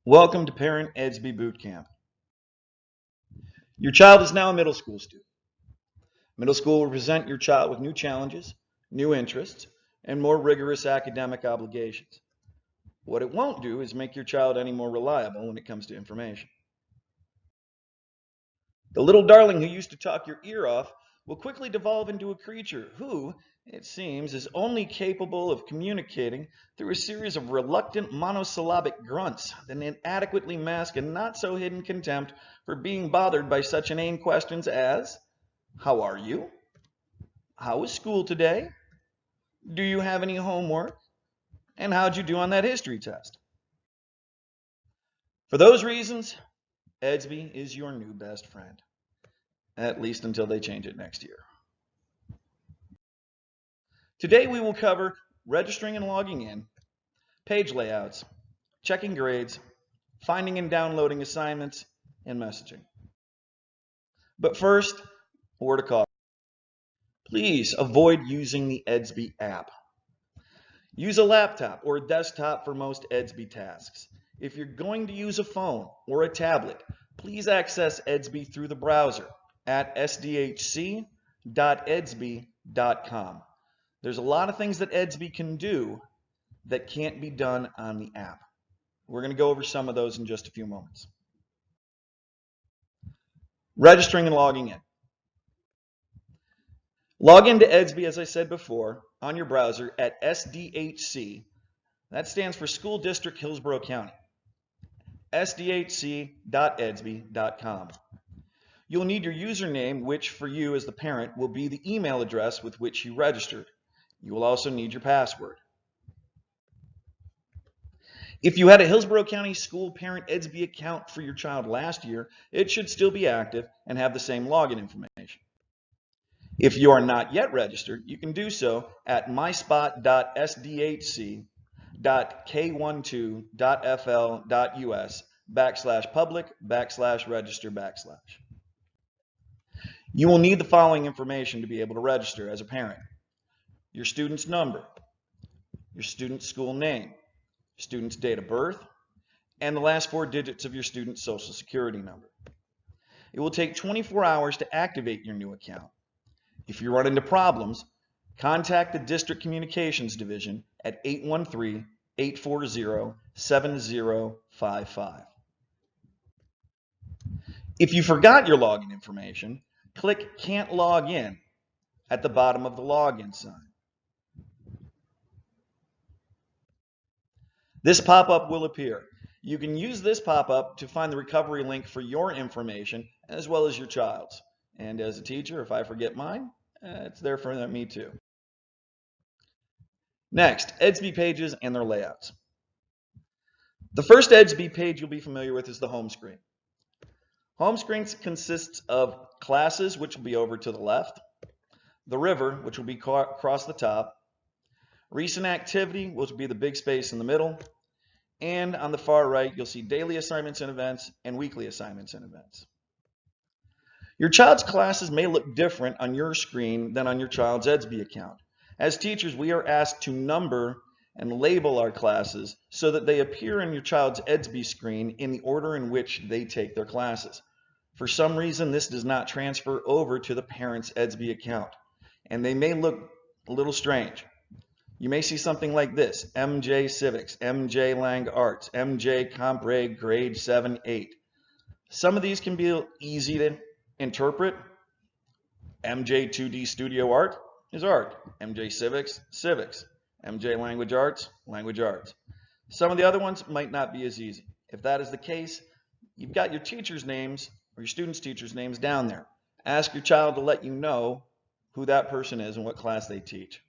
Welcome to Parent Edsby Boot Camp. Your child is now a middle school student. Middle school will present your child with new challenges, new interests, and more rigorous academic obligations. What it won't do is make your child any more reliable when it comes to information. The little darling who used to talk your ear off will quickly devolve into a creature who, it seems, is only capable of communicating through a series of reluctant monosyllabic grunts that inadequately mask a not-so-hidden contempt for being bothered by such inane questions as, how are you? How was school today? Do you have any homework? And how'd you do on that history test? For those reasons, Edsby is your new best friend, at least until they change it next year. Today we will cover registering and logging in, page layouts, checking grades, finding and downloading assignments, and messaging. But first, a word of caution. Please avoid using the Edsby app. Use a laptop or a desktop for most Edsby tasks. If you're going to use a phone or a tablet, please access Edsby through the browser at sdhc.edsby.com. There's a lot of things that Edsby can do that can't be done on the app. We're going to go over some of those in just a few moments. Registering and logging in. Log into Edsby, as I said before, on your browser at SDHC. That stands for School District Hillsborough County. sdhc.edsby.com. You'll need your username, which for you as the parent will be the email address with which you registered. You will also need your password. If you had a Hillsborough County School Parent Edsby account for your child last year, it should still be active and have the same login information. If you are not yet registered, you can do so at myspot.sdhc.k12.fl.us/public/register/. You will need the following information to be able to register as a parent: your student's number, your student's school name, student's date of birth, and the last 4 digits of your student's social security number. It will take 24 hours to activate your new account. If you run into problems, contact the District Communications Division at 813-840-7055. If you forgot your login information, click Can't Log In at the bottom of the login sign. This pop-up will appear. You can use this pop-up to find the recovery link for your information as well as your child's. And as a teacher, if I forget mine, it's there for me too. Next, Edsby pages and their layouts. The first Edsby page you'll be familiar with is the home screen. Home screen consists of classes, which will be over to the left, the river, which will be across the top, recent activity, which will be the big space in the middle, and on the far right, you'll see daily assignments and events and weekly assignments and events. Your child's classes may look different on your screen than on your child's Edsby account. As teachers, we are asked to number and label our classes so that they appear in your child's Edsby screen in the order in which they take their classes. For some reason, this does not transfer over to the parent's Edsby account, and they may look a little strange. You may see something like this: MJ Civics, MJ Lang Arts, MJ Comp Reg Grade 7-8. Some of these can be easy to interpret. MJ 2D Studio Art is art. MJ Civics, civics. MJ Language Arts, language arts. Some of the other ones might not be as easy. If that is the case, you've got your teachers' names or your students' teachers' names down there. Ask your child to let you know who that person is and what class they teach.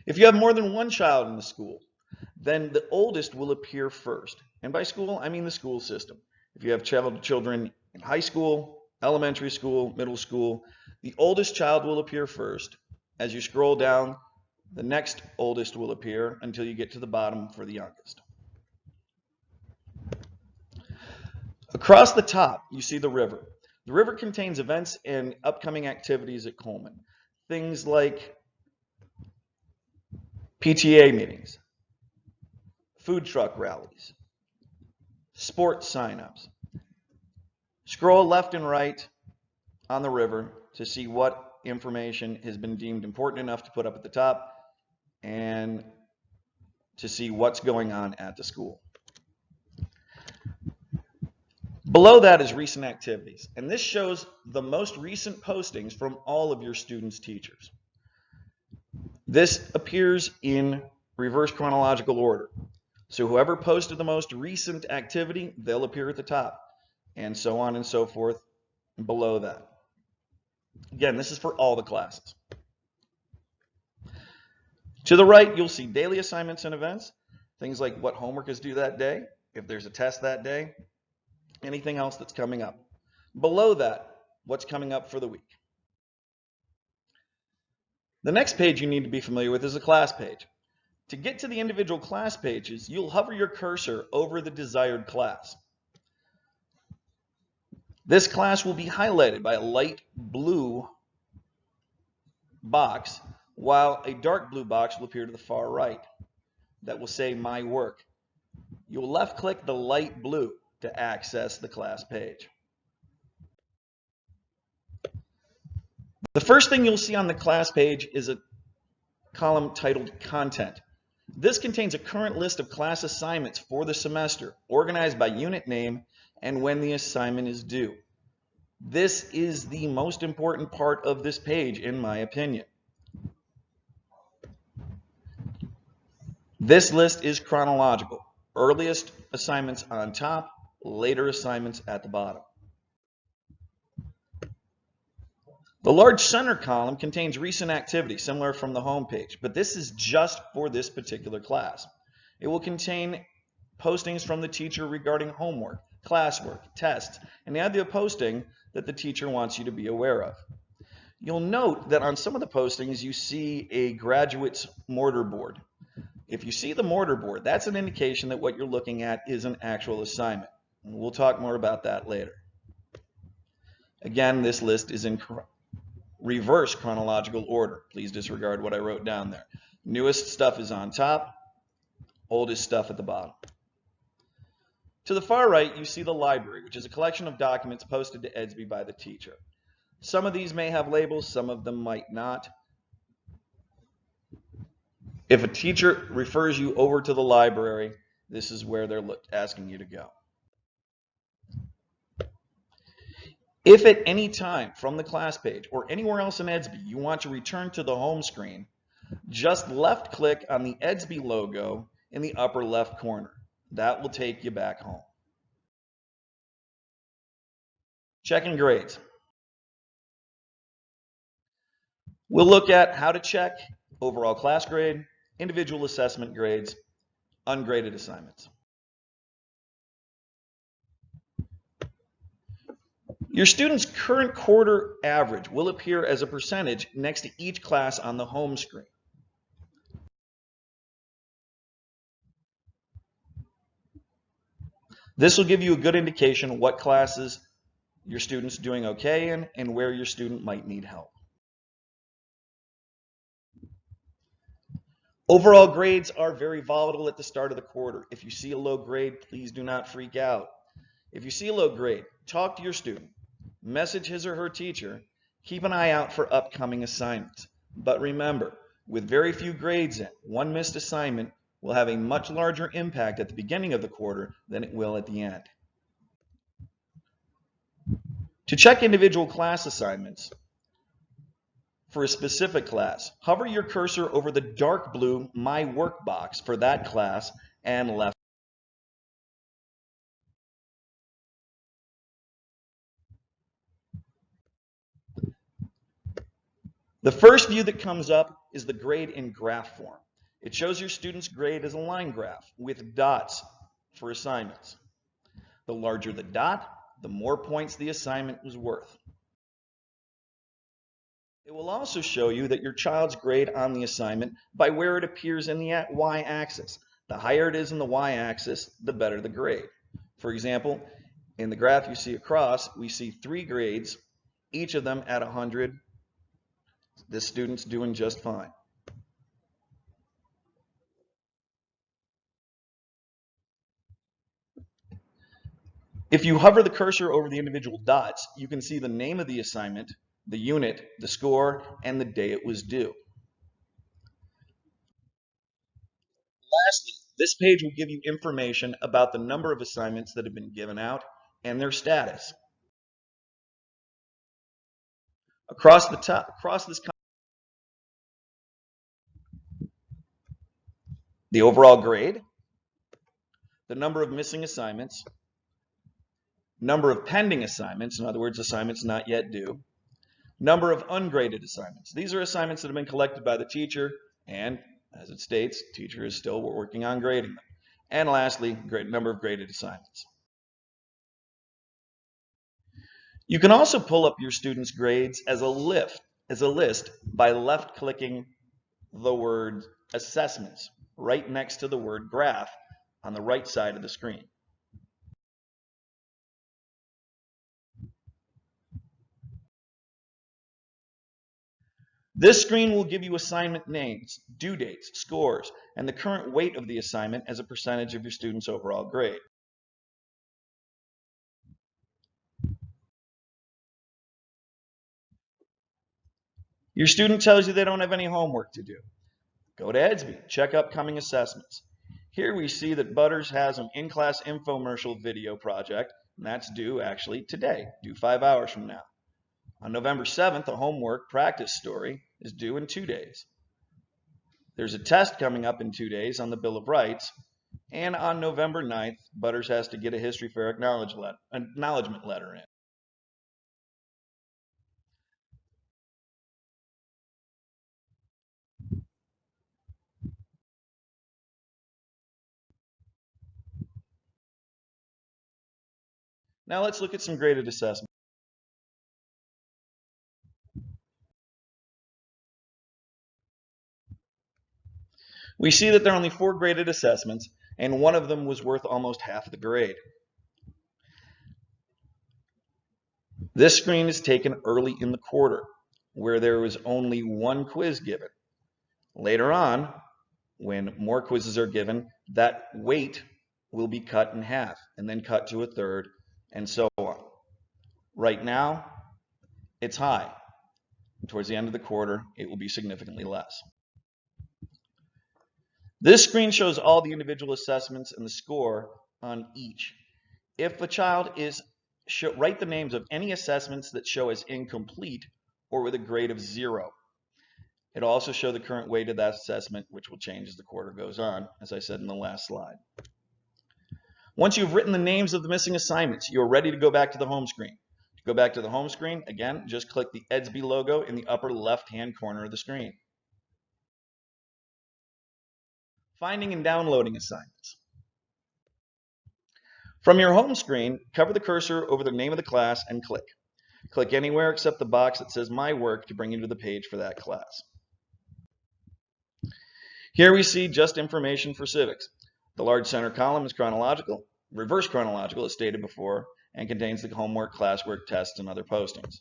If you have more than one child in the school, then the oldest will appear first. And by school, I mean the school system. If you have children in high school, elementary school, middle school, the oldest child will appear first. As you scroll down, the next oldest will appear until you get to the bottom for the youngest. Across the top, you see the river. The river contains events and upcoming activities at Coleman. Things like PTA meetings, food truck rallies, sports signups. Scroll left and right on the river to see what information has been deemed important enough to put up at the top and to see what's going on at the school. Below that is recent activities, and this shows the most recent postings from all of your students' teachers. This appears in reverse chronological order. So whoever posted the most recent activity, they'll appear at the top, and so on and so forth below that. Again, this is for all the classes. To the right, you'll see daily assignments and events, things like what homework is due that day, if there's a test that day, anything else that's coming up. Below that, what's coming up for the week. The next page you need to be familiar with is a class page. To get to the individual class pages, you'll hover your cursor over the desired class. This class will be highlighted by a light blue box, while a dark blue box will appear to the far right that will say My Work. You'll left click the light blue to access the class page. The first thing you'll see on the class page is a column titled Content. This contains a current list of class assignments for the semester, organized by unit name and when the assignment is due. This is the most important part of this page, in my opinion. This list is chronological. Earliest assignments on top, later assignments at the bottom. The large center column contains recent activity, similar from the home page, but this is just for this particular class. It will contain postings from the teacher regarding homework, classwork, tests, and the other posting that the teacher wants you to be aware of. You'll note that on some of the postings you see a graduate's mortar board. If you see the mortar board, that's an indication that what you're looking at is an actual assignment. And we'll talk more about that later. Again, this list is in reverse chronological order. Please disregard what I wrote down there. Newest stuff is on top, oldest stuff at the bottom. To the far right, you see the library, which is a collection of documents posted to Edsby by the teacher. Some of these may have labels, some of them might not. If a teacher refers you over to the library, this is where they're asking you to go. If at any time from the class page or anywhere else in Edsby you want to return to the home screen, just left click on the Edsby logo in the upper left corner. That will take you back home. Checking grades. We'll look at how to check overall class grade, individual assessment grades, ungraded assignments. Your student's current quarter average will appear as a percentage next to each class on the home screen. This will give you a good indication what classes your student's doing okay in and where your student might need help. Overall grades are very volatile at the start of the quarter. If you see a low grade, please do not freak out. If you see a low grade, talk to your student, message his or her teacher, keep an eye out for upcoming assignments. But remember, with very few grades in, one missed assignment will have a much larger impact at the beginning of the quarter than it will at the end. To check individual class assignments for a specific class, hover your cursor over the dark blue My Work box for that class and left. The first view that comes up is the grade in graph form. It shows your student's grade as a line graph with dots for assignments. The larger the dot, the more points the assignment was worth. It will also show you that your child's grade on the assignment by where it appears in the y-axis. The higher it is in the y-axis, the better the grade. For example, in the graph you see across, we see 3 grades, each of them at 100. This student's doing just fine. If you hover the cursor over the individual dots, you can see the name of the assignment, the unit, the score, and the day it was due. Lastly, this page will give you information about the number of assignments that have been given out and their status. Across this, the overall grade, the number of missing assignments, number of pending assignments, in other words, assignments not yet due, number of ungraded assignments. These are assignments that have been collected by the teacher, and as it states, teacher is still working on grading them. And lastly, number of graded assignments. You can also pull up your students' grades as a list by left-clicking the word assessments right next to the word graph on the right side of the screen. This screen will give you assignment names, due dates, scores, and the current weight of the assignment as a percentage of your student's overall grade. Your student tells you they don't have any homework to do. Go to Edsby, check upcoming assessments. Here we see that Butters has an in-class infomercial video project, and that's due actually today, due 5 hours from now. On November 7th, a homework practice story is due in 2 days. There's a test coming up in 2 days on the Bill of Rights, and on November 9th, Butters has to get a history fair acknowledgement letter in. Now let's look at some graded assessments. We see that there are only 4 graded assessments, and one of them was worth almost half the grade. This screen is taken early in the quarter, where there was only 1 quiz given. Later on, when more quizzes are given, that weight will be cut in half, and then cut to a third, and so on. Right now, it's high. Towards the end of the quarter, it will be significantly less. This screen shows all the individual assessments and the score on each. If a child is, write the names of any assessments that show as incomplete or with a grade of 0. It'll also show the current weight of that assessment, which will change as the quarter goes on, as I said in the last slide. Once you've written the names of the missing assignments, you're ready to go back to the home screen. To go back to the home screen, again, just click the Edsby logo in the upper left-hand corner of the screen. Finding and downloading assignments. From your home screen, cover the cursor over the name of the class and click. Click anywhere except the box that says My Work to bring you to the page for that class. Here we see just information for civics. The large center column is chronological, reverse chronological as stated before, and contains the homework, classwork, tests, and other postings.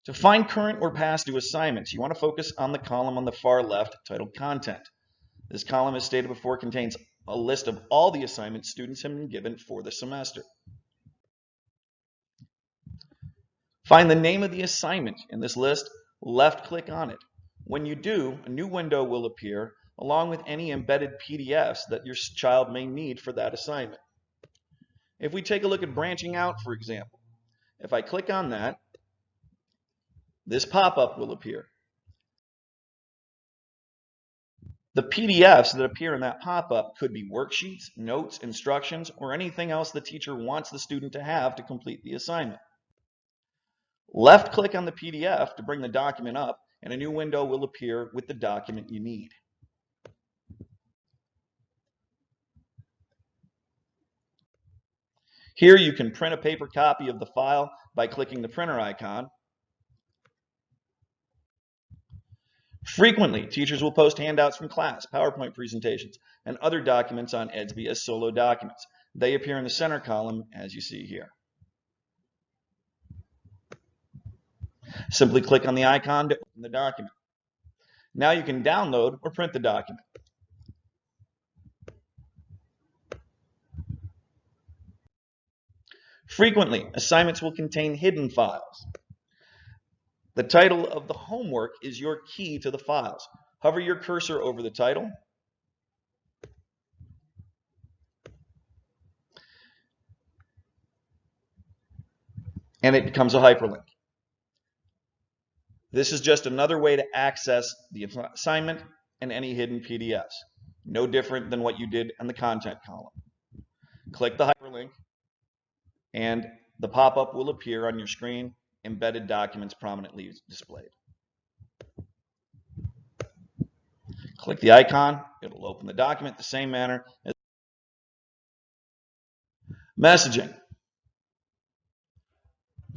To find current or past due assignments, you want to focus on the column on the far left titled Content. This column, as stated before, contains a list of all the assignments students have been given for the semester. Find the name of the assignment in this list, left-click on it. When you do, a new window will appear along with any embedded PDFs that your child may need for that assignment. If we take a look at branching out, for example, if I click on that, this pop-up will appear. The PDFs that appear in that pop-up could be worksheets, notes, instructions, or anything else the teacher wants the student to have to complete the assignment. Left-click on the PDF to bring the document up, and a new window will appear with the document you need. Here you can print a paper copy of the file by clicking the printer icon. Frequently, teachers will post handouts from class, PowerPoint presentations, and other documents on Edsby as solo documents. They appear in the center column, as you see here. Simply click on the icon to open the document. Now you can download or print the document. Frequently, assignments will contain hidden files. The title of the homework is your key to the files. Hover your cursor over the title. And it becomes a hyperlink. This is just another way to access the assignment and any hidden PDFs. No different than what you did in the content column. Click the hyperlink and the pop-up will appear on your screen, embedded documents prominently displayed. Click the icon, it'll open the document the same manner as messaging.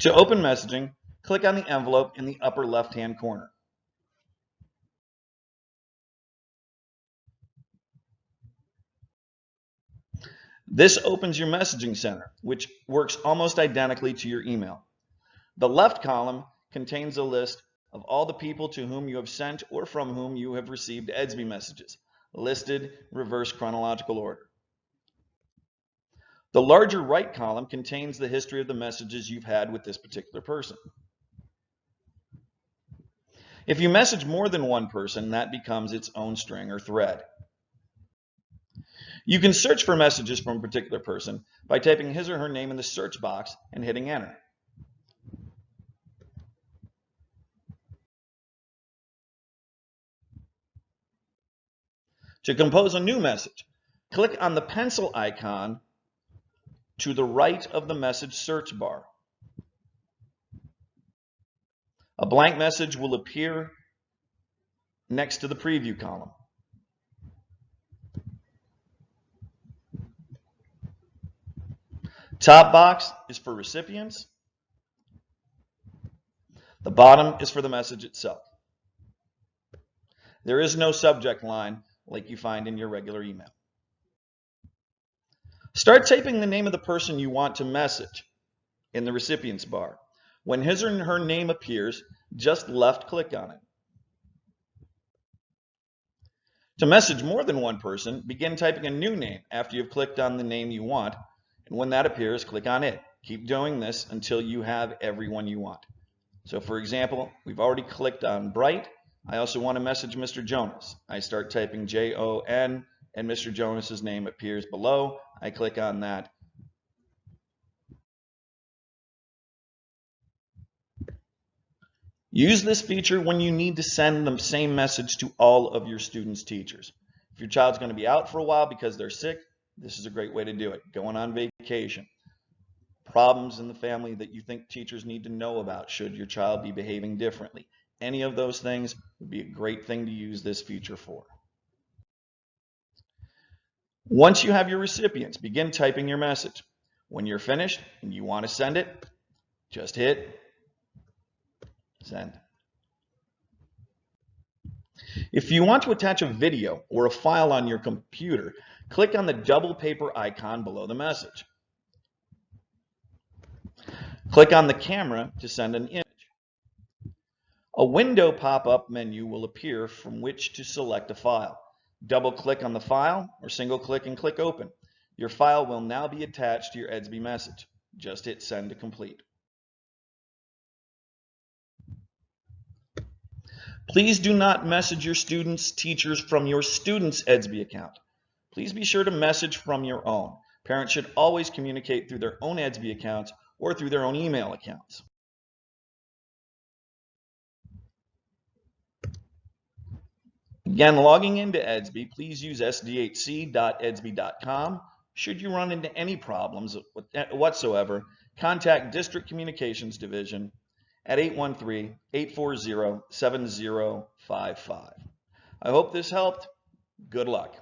To open messaging, click on the envelope in the upper left-hand corner. This opens your messaging center, which works almost identically to your email. The left column contains a list of all the people to whom you have sent or from whom you have received Edsby messages, listed reverse chronological order. The larger right column contains the history of the messages you've had with this particular person. If you message more than one person, that becomes its own string or thread. You can search for messages from a particular person by typing his or her name in the search box and hitting enter. To compose a new message, click on the pencil icon to the right of the message search bar. A blank message will appear next to the preview column. Top box is for recipients. The bottom is for the message itself. There is no subject line like you find in your regular email. Start typing the name of the person you want to message in the recipients bar. When his or her name appears, just left click on it. To message more than one person, begin typing a new name after you've clicked on the name you want, and when that appears, click on it. Keep doing this until you have everyone you want. So for example, we've already clicked on Bright. I also want to message Mr. Jonas. I start typing Jon, and Mr. Jonas's name appears below. I click on that. Use this feature when you need to send the same message to all of your students' teachers. If your child's going to be out for a while because they're sick, this is a great way to do it. Going on vacation. Problems in the family that you think teachers need to know about should your child be behaving differently. Any of those things would be a great thing to use this feature for. Once you have your recipients, begin typing your message. When you're finished and you want to send it, just hit send. If you want to attach a video or a file on your computer, click on the double paper icon below the message. Click on the camera to send an image. A window pop-up menu will appear from which to select a file. Double-click on the file or single-click and click Open. Your file will now be attached to your Edsby message. Just hit Send to complete. Please do not message your students' teachers from your student's Edsby account. Please be sure to message from your own. Parents should always communicate through their own Edsby accounts or through their own email accounts. Again, logging into Edsby, please use sdhc.edsby.com. Should you run into any problems whatsoever, contact District Communications Division at 813-840-7055. I hope this helped. Good luck.